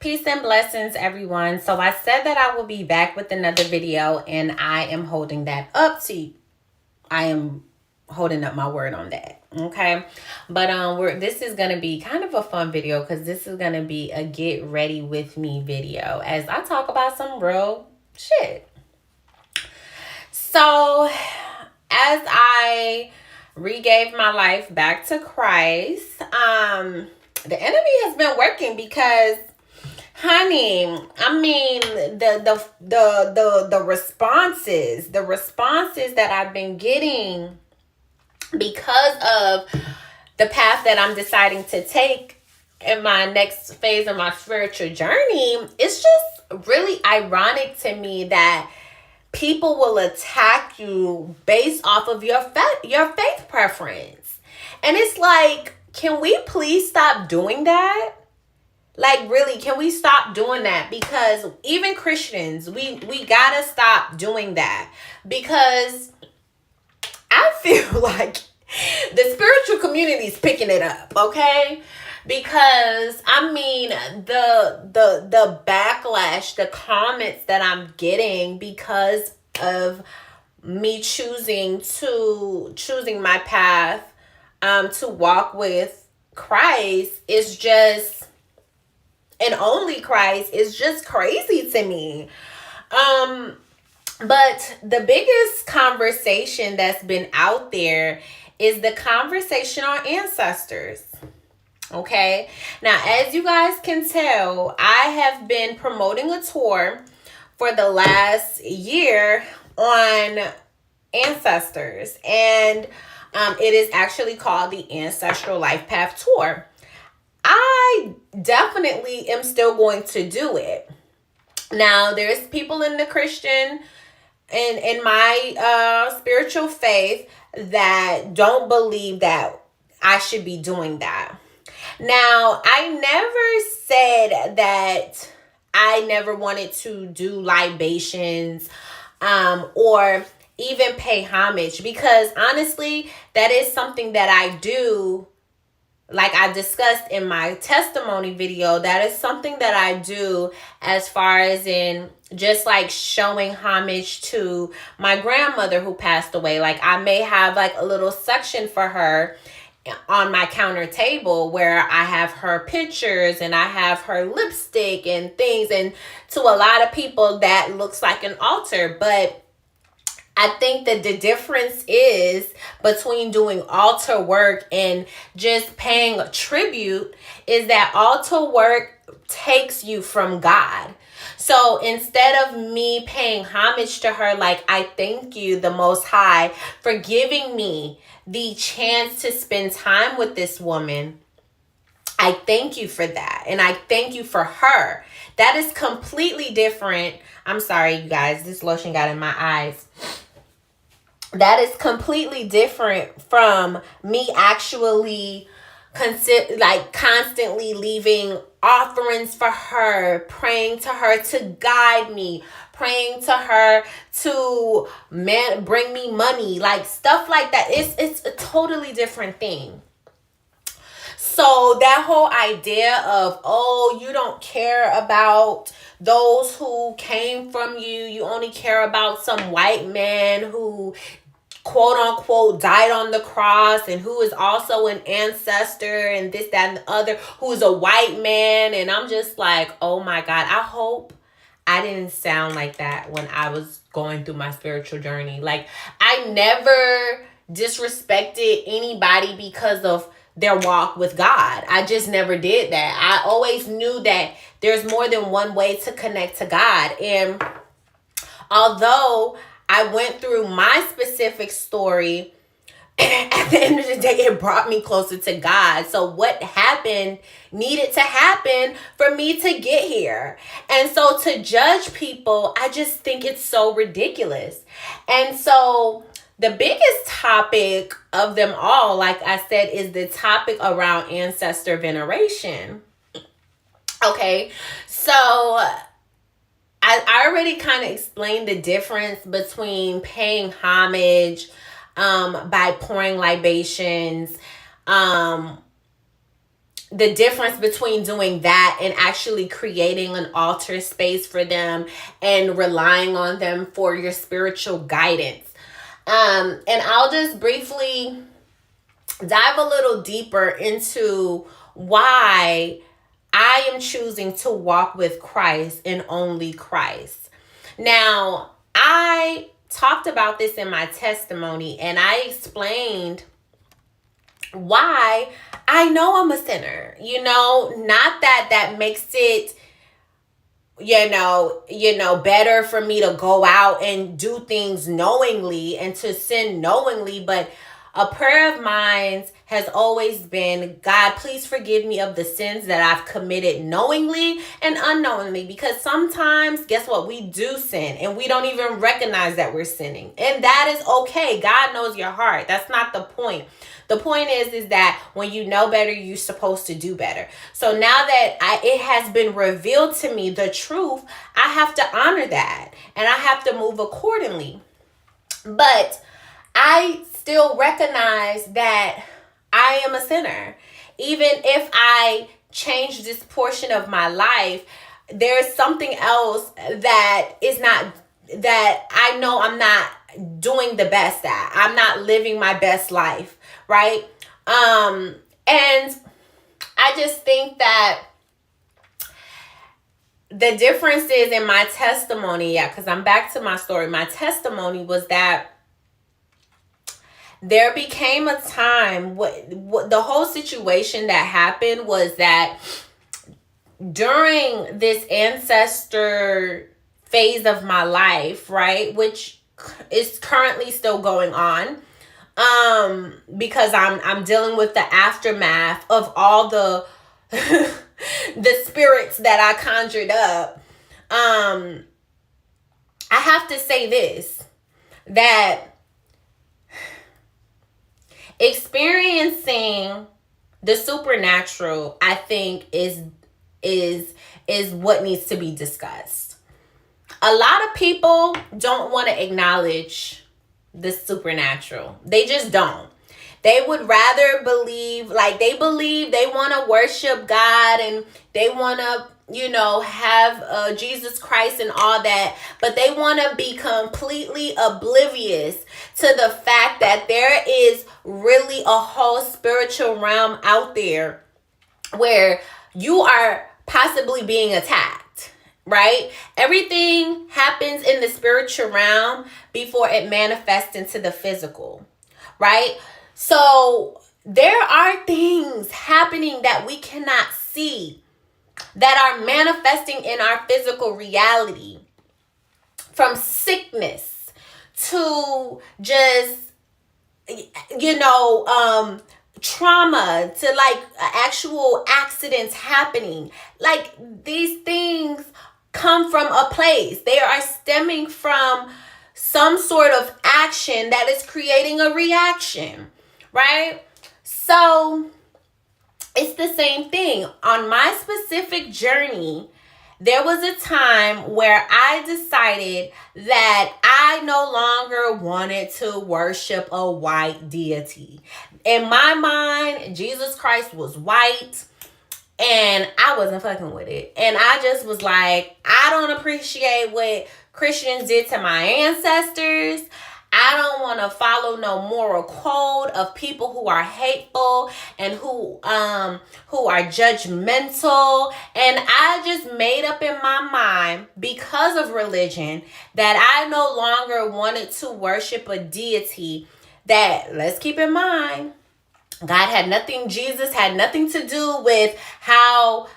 Peace and blessings, everyone. So I said that I will be back with another video, and I am holding that up to you. I am holding up my word on that. Okay. But this is gonna be kind of a fun video because this is gonna be a get ready with me video as I talk about some real shit. So as I regave my life back to Christ, the enemy has been working because, honey, I mean, the responses that I've been getting because of the path that I'm deciding to take in my next phase of my spiritual journey, it's just really ironic to me that people will attack you based off of your faith preference. And it's like, can we please stop doing that? Like, really, can we stop doing that? Because even Christians, we gotta stop doing that. Because I feel like the spiritual community is picking it up, okay? Because I mean, the backlash, the comments that I'm getting because of me choosing my path to walk with Christ is just, and only Christ, is just crazy to me. But the biggest conversation that's been out there is the conversation on ancestors. Okay. Now, as you guys can tell, I have been promoting a tour for the last year on ancestors. And it is actually called the Ancestral Life Path Tour. I definitely am still going to do it. Now, there's people in the Christian and in my spiritual faith that don't believe that I should be doing that. Now, I never said that I never wanted to do libations or even pay homage, because honestly, that is something that I do. Like I discussed in my testimony video, that is something that I do as far as in just like showing homage to my grandmother who passed away. Like I may have like a little section for her on my counter table where I have her pictures and I have her lipstick and things. And to a lot of people that looks like an altar, but I think that the difference is between doing altar work and just paying a tribute is that altar work takes you from God. So instead of me paying homage to her, like I thank you, the Most High, for giving me the chance to spend time with this woman, I thank you for that. And I thank you for her. That is completely different. I'm sorry, you guys, this lotion got in my eyes. That is completely different from me actually constantly leaving offerings for her, praying to her to guide me, praying to her to bring me money, like stuff like that. It's a totally different thing. So that whole idea of, oh, you don't care about those who came from you, you only care about some white man who quote unquote died on the cross and who is also an ancestor and this, that, and the other, who's a white man. And I'm just like, oh my God, I hope I didn't sound like that when I was going through my spiritual journey. Like I never disrespected anybody because of their walk with God. I just never did that. I always knew that there's more than one way to connect to God. And although I went through my specific story, at the end of the day, it brought me closer to God. So what happened needed to happen for me to get here. And so to judge people, I just think it's so ridiculous. And so the biggest topic of them all, like I said, is the topic around ancestor veneration. Okay, so I already kind of explained the difference between paying homage by pouring libations, the difference between doing that and actually creating an altar space for them and relying on them for your spiritual guidance. And I'll just briefly dive a little deeper into why I am choosing to walk with Christ and only Christ. Now, I talked about this in my testimony, and I explained why I know I'm a sinner. Not that makes it better for me to go out and do things knowingly and to sin knowingly, but a prayer of mine has always been, God, please forgive me of the sins that I've committed knowingly and unknowingly, because sometimes, guess what? We do sin and we don't even recognize that we're sinning. And that is okay. God knows your heart. That's not the point. The point is that when you know better, you're supposed to do better. So now that it has been revealed to me, the truth, I have to honor that and I have to move accordingly. But I still recognize that I am a sinner. Even if I change this portion of my life, there's something else that I know I'm not doing the best at. I'm not living my best life, right? And I just think that the difference is in my testimony, because I'm back to my story. My testimony was that there became a time, what the whole situation that happened was that during this ancestor phase of my life, right, which is currently still going on, because I'm dealing with the aftermath of all the the spirits that I conjured up. I have to say this, that experiencing the supernatural, I think, is what needs to be discussed. A lot of people don't want to acknowledge the supernatural. They just don't. They would rather believe, they want to worship God and they want to, have Jesus Christ and all that, but they want to be completely oblivious to the fact that there is really a whole spiritual realm out there where you are possibly being attacked, right? Everything happens in the spiritual realm before it manifests into the physical, right? So there are things happening that we cannot see that are manifesting in our physical reality, from sickness to just, trauma to actual accidents happening. These things come from a place. They are stemming from some sort of action that is creating a reaction, right? So it's the same thing. On my specific journey, there was a time where I decided that I no longer wanted to worship a white deity. In my mind, Jesus Christ was white, and I wasn't fucking with it. And I just was like, I don't appreciate what Christians did to my ancestors. I don't want to follow no moral code of people who are hateful and who are judgmental. And I just made up in my mind, because of religion, that I no longer wanted to worship a deity that, let's keep in mind, Jesus had nothing to do with how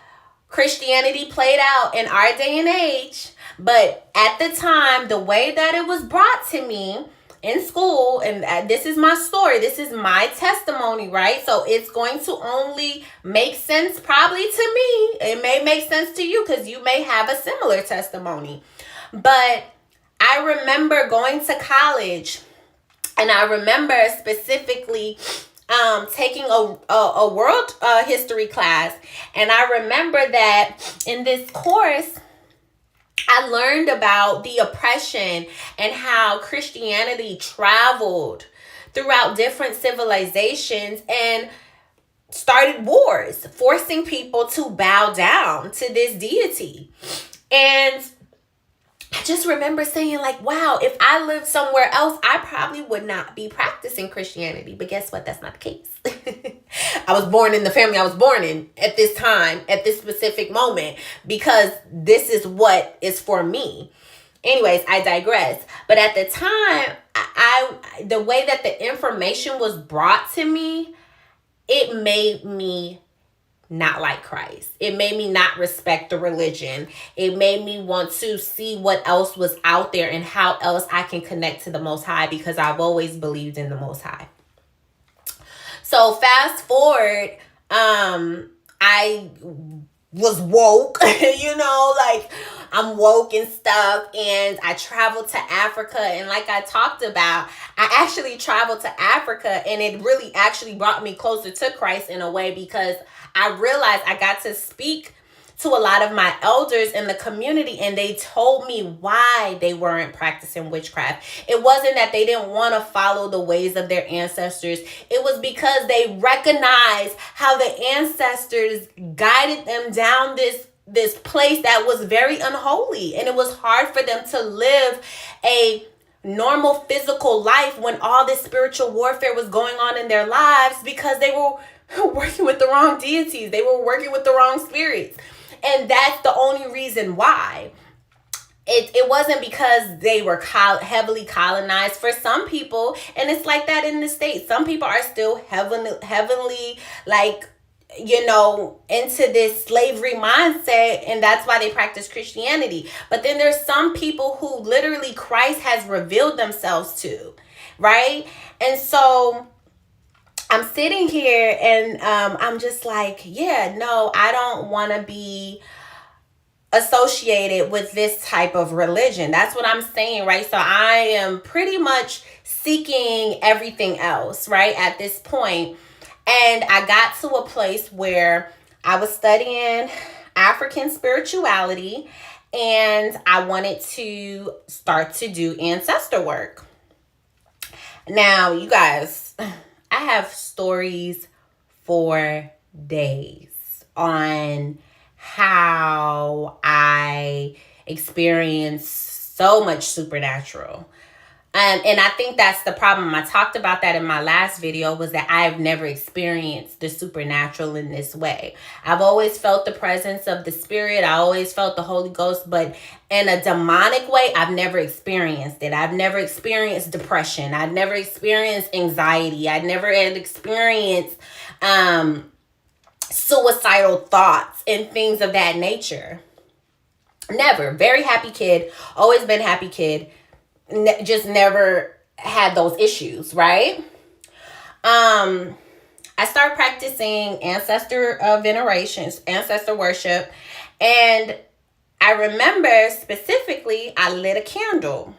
Christianity played out in our day and age. But at the time, the way that it was brought to me in school, and this is my story, this is my testimony, right? So it's going to only make sense probably to me. It may make sense to you because you may have a similar testimony. But I remember going to college, and I remember specifically taking a world history class. And I remember that in this course, I learned about the oppression and how Christianity traveled throughout different civilizations. And started wars, forcing people to bow down to this deity. And I just remember saying, like, wow, if I lived somewhere else, I probably would not be practicing Christianity. But guess what? That's not the case. I was born in the family I was born in at this time, at this specific moment, because this is what is for me. Anyways, I digress. But at the time, I the way that the information was brought to me, it made me not like Christ. It made me not respect the religion. It made me want to see what else was out there and how else I can connect to the Most High, because I've always believed in the Most High. So fast forward, I was woke, like I'm woke and stuff, and I traveled to Africa, and like I talked about, I actually traveled to Africa, and it really actually brought me closer to Christ in a way, because I realized I got to speak to a lot of my elders in the community, and they told me why they weren't practicing witchcraft. It wasn't that they didn't want to follow the ways of their ancestors. It was because they recognized how the ancestors guided them down this place that was very unholy, and it was hard for them to live a normal physical life when all this spiritual warfare was going on in their lives, because they were working with the wrong deities. They were working with the wrong spirits. And that's the only reason why. It wasn't because they were heavily colonized. For some people, and it's like that in the States, some people are still heavenly, like, into this slavery mindset, and that's why they practice Christianity. But then there's some people who literally Christ has revealed themselves to, right? And so I'm sitting here, and I'm just like, yeah, no, I don't want to be associated with this type of religion. That's what I'm saying, right? So I am pretty much seeking everything else, right, at this point. And I got to a place where I was studying African spirituality, and I wanted to start to do ancestor work. Now, you guys, I have stories for days on how I experienced so much supernatural. And I think that's the problem. I talked about that in my last video, was that I've never experienced the supernatural in this way. I've always felt the presence of the Spirit. I always felt the Holy Ghost, but in a demonic way, I've never experienced it. I've never experienced depression. I've never experienced anxiety. I never had experienced suicidal thoughts and things of that nature. Never. Very happy kid. Always been happy kid. Just never had those issues, right? I started practicing ancestor venerations, ancestor worship, and I remember specifically I lit a candle.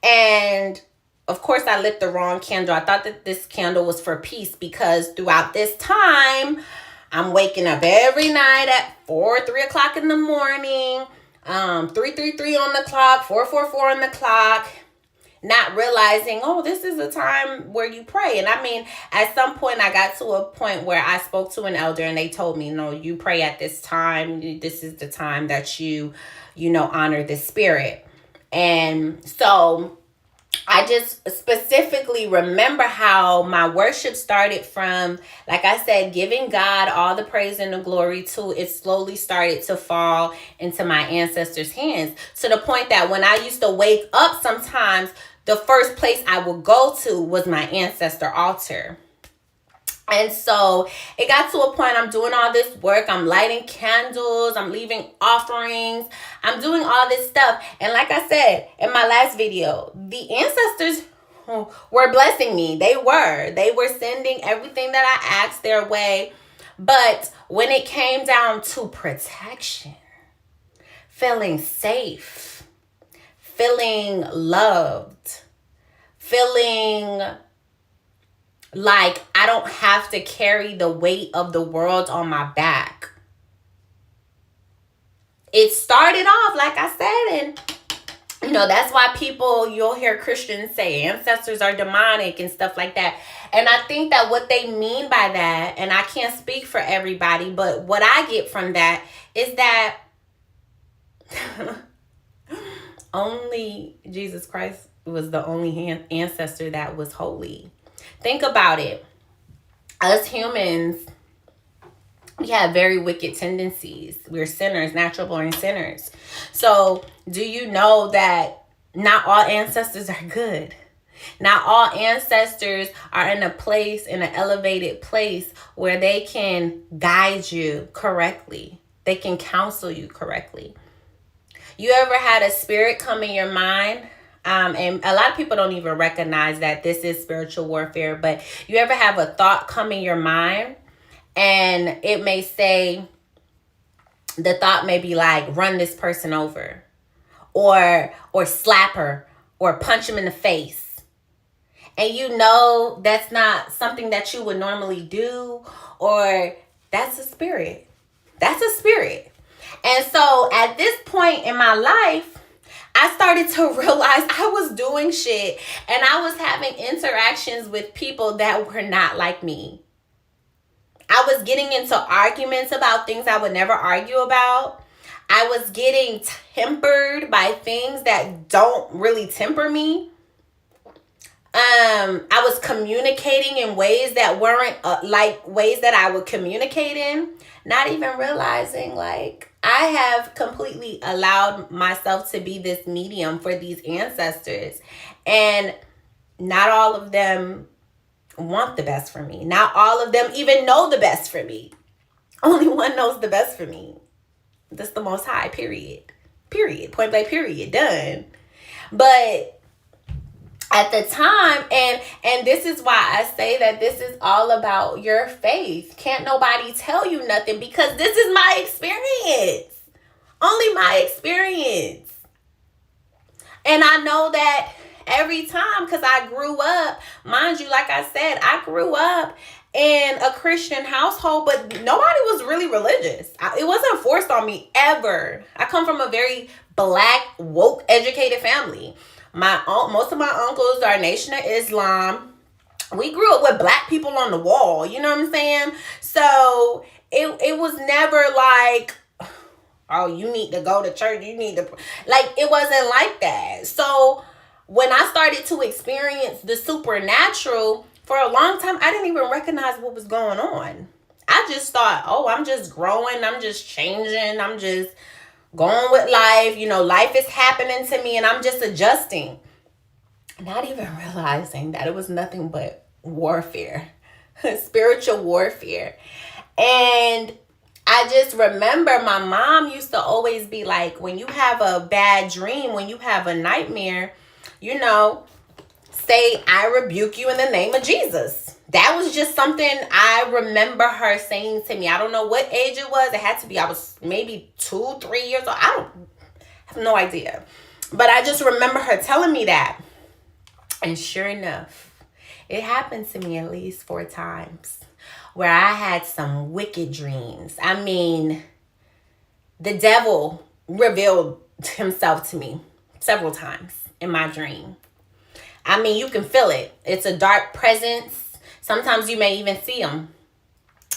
And of course I lit the wrong candle. I thought that this candle was for peace, because throughout this time, I'm waking up every night at 3 o'clock in the morning, 333 on the clock, 444 on the clock, not realizing, oh, this is a time where you pray. And I mean, at some point I got to a point where I spoke to an elder, and they told me, no, you pray at this time. This is the time that you honor the Spirit. And so I just specifically remember how my worship started from, like I said, giving God all the praise and the glory, to it slowly started to fall into my ancestors' hands, to the point that when I used to wake up sometimes, the first place I would go to was my ancestor altar. And so it got to a point, I'm doing all this work. I'm lighting candles. I'm leaving offerings. I'm doing all this stuff. And like I said in my last video, the ancestors were blessing me. They were sending everything that I asked their way. But when it came down to protection, feeling safe, feeling loved, feeling like I don't have to carry the weight of the world on my back. It started off, like I said, and That's why you'll hear Christians say ancestors are demonic and stuff like that. And I think that what they mean by that, and I can't speak for everybody, but what I get from that is that only Jesus Christ was the only ancestor that was holy. Think about it. Us humans, we have very wicked tendencies. We're sinners, natural born sinners. So do you know that not all ancestors are good? Not all ancestors are in an elevated place where they can guide you correctly. They can counsel you correctly. You ever had a spirit come in your mind? And a lot of people don't even recognize that this is spiritual warfare, but you ever have a thought come in your mind and it may say, the thought may be like, run this person over, or slap her, or punch him in the face. And that's not something that you would normally do, or that's a spirit. That's a spirit. And so at this point in my life, I started to realize I was doing shit and I was having interactions with people that were not like me. I was getting into arguments about things I would never argue about. I was getting tempered by things that don't really temper me. I was communicating in ways that weren't like ways that I would communicate in, not even realizing like I have completely allowed myself to be this medium for these ancestors, and not all of them want the best for me. Not all of them even know the best for me. Only one knows the best for me. That's the Most High, period. Period. Point blank, period. Done. But at the time, and this is why I say that this is all about your faith. Can't nobody tell you nothing, because this is my experience. Only my experience. And I know that every time, because I grew up, mind you, like I said, I grew up in a Christian household, but nobody was really religious. It wasn't forced on me ever. I come from a very Black, woke, educated family. Most of my uncles are Nation of Islam. We grew up with Black people on the wall. You know what I'm saying? So it was never like, oh, you need to go to church. You need to, like, it wasn't like that. So when I started to experience the supernatural, for a long time, I didn't even recognize what was going on. I just thought, oh, I'm just growing. I'm just changing. I'm just going with life. Life is happening to me and I'm just adjusting. Not even realizing that it was nothing but warfare, spiritual warfare. And I just remember my mom used to always be like, when you have a bad dream, when you have a nightmare, say, I rebuke you in the name of Jesus. That was just something I remember her saying to me. I don't know what age it was. It had to be, I was maybe 2-3 years old. I have no idea. But I just remember her telling me that. And sure enough, it happened to me at least 4 times where I had some wicked dreams. I mean, the devil revealed himself to me several times in my dream. I mean, you can feel it. It's a dark presence. Sometimes you may even see him.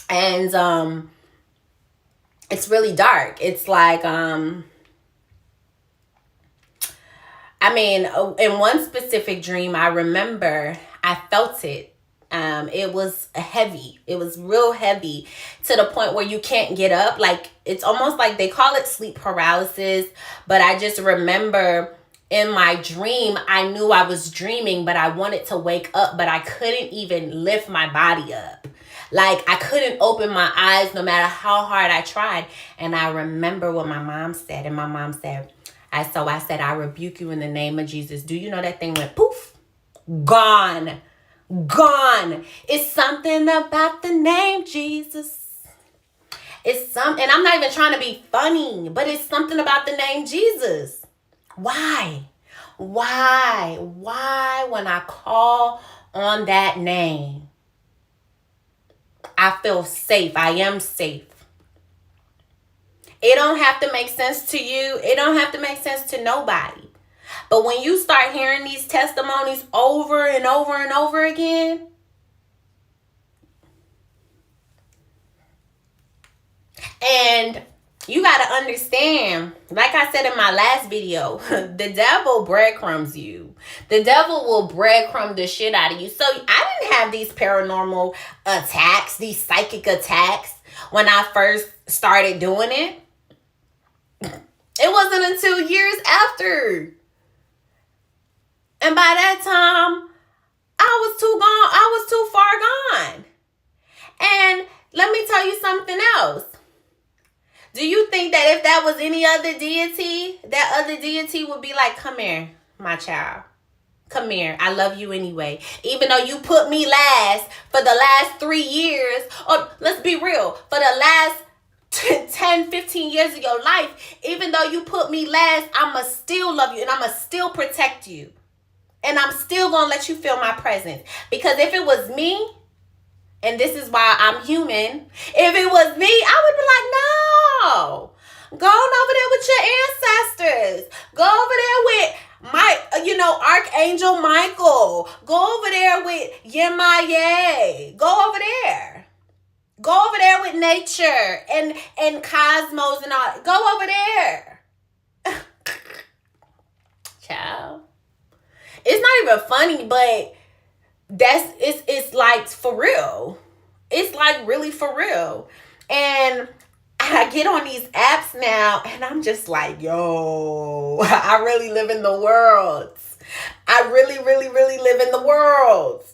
And it's really dark. It's like, in one specific dream, I remember I felt it. It was heavy. It was real heavy to the point where you can't get up. Like, it's almost like they call it sleep paralysis. But I just remember in my dream, I knew I was dreaming, but I wanted to wake up, but I couldn't even lift my body up. Like, I couldn't open my eyes no matter how hard I tried. And I remember what my mom said. And my mom said, I said, I rebuke you in the name of Jesus. Do you know that thing went poof? Gone. It's something about the name Jesus. And I'm not even trying to be funny, but it's something about the name Jesus. Why when I call on that name, I feel safe. I am safe. It don't have to make sense to you. It don't have to make sense to nobody. But when you start hearing these testimonies over and over and over again, and you got to understand, like I said in my last video, the devil breadcrumbs you. The devil will breadcrumb the shit out of you. So I didn't have these paranormal attacks, these psychic attacks when I first started doing it. It wasn't until years after. And by that time, I was too far gone. And let me tell you something else. Do you think that if that was any other deity, that other deity would be like, come here, my child. Come here. I love you anyway. Even though you put me last for the last 3 years, or let's be real, for the last 10, 15 years of your life, even though you put me last, I'ma still love you and I'ma still protect you. And I'm still going to let you feel my presence. Because if it was me, and this is why I'm human, if it was me, I would be like, no. Go on over there with your ancestors. Go over there with Archangel Michael. Go over there with Yemaye. Go over there. Go over there with nature and cosmos and all. Go over there. Child. It's not even funny, but it's like for real. It's like really for real. And I get on these apps now and I'm just like, yo, I really live in the world. I really, really, really live in the world.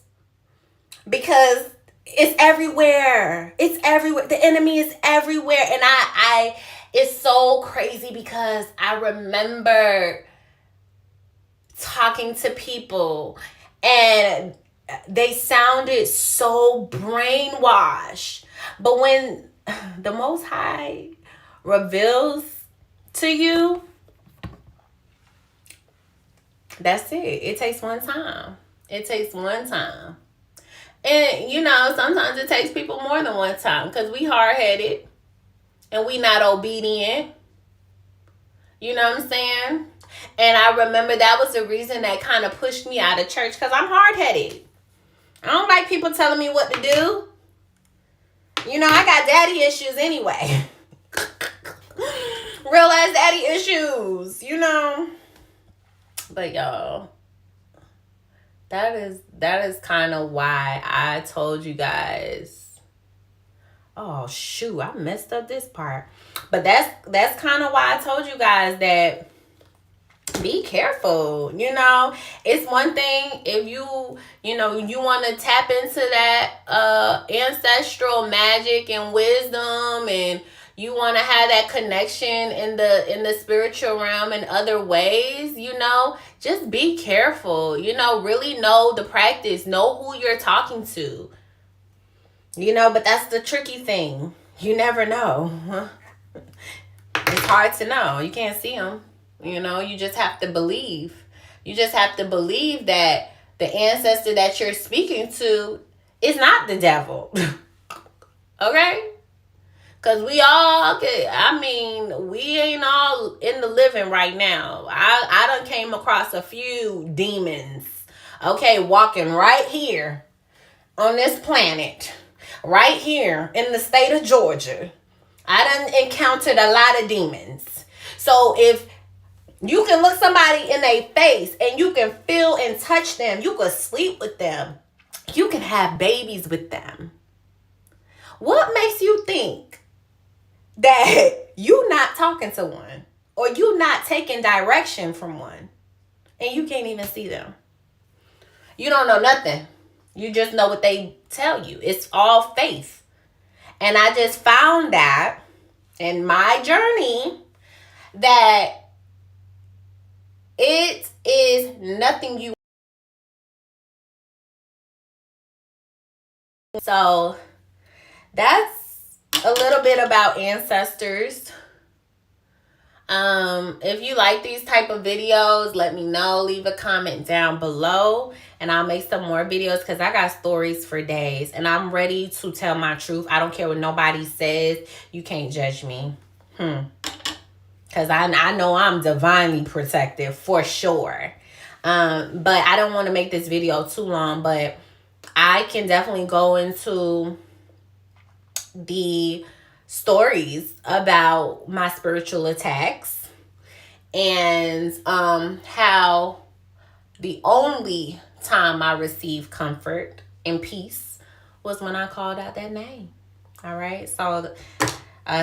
Because it's everywhere. It's everywhere. The enemy is everywhere. And it's so crazy because I remember talking to people and they sounded so brainwashed. But when the Most High reveals to you, that's it. It takes one time. It takes one time. And, sometimes it takes people more than one time because we hard-headed and we not obedient. You know what I'm saying? And I remember that was the reason that kind of pushed me out of church because I'm hard-headed. I don't like people telling me what to do. I got daddy issues anyway. Real ass daddy issues, But y'all, that is kind of why I told you guys. Oh shoot, I messed up this part. But that's kind of why I told you guys that be careful. It's one thing if you want to tap into that ancestral magic and wisdom, and you want to have that connection in the spiritual realm in other ways, just be careful. Really know the practice, know who you're talking to. But that's the tricky thing. You never know. It's hard to know. You can't see them. You just have to believe. You just have to believe that the ancestor that you're speaking to is not the devil. Okay? Because we ain't all in the living right now. I done came across a few demons, okay, walking right here on this planet, right here in the state of Georgia. I done encountered a lot of demons. So if you can look somebody in their face and you can feel and touch them, you can sleep with them, you can have babies with them. What makes you think that you not talking to one or you not taking direction from one and you can't even see them? You don't know nothing. You just know what they tell you. It's all faith. And I just found that in my journey that it is nothing you. So that's a little bit about ancestors. If you like these type of videos, let me know. Leave a comment down below and I'll make some more videos because I got stories for days and I'm ready to tell my truth. I don't care what nobody says. You can't judge me. Because because I know I'm divinely protected for sure. But I don't want to make this video too long, but I can definitely go into the stories about my spiritual attacks and how the only time I received comfort and peace was when I called out that name. All right. So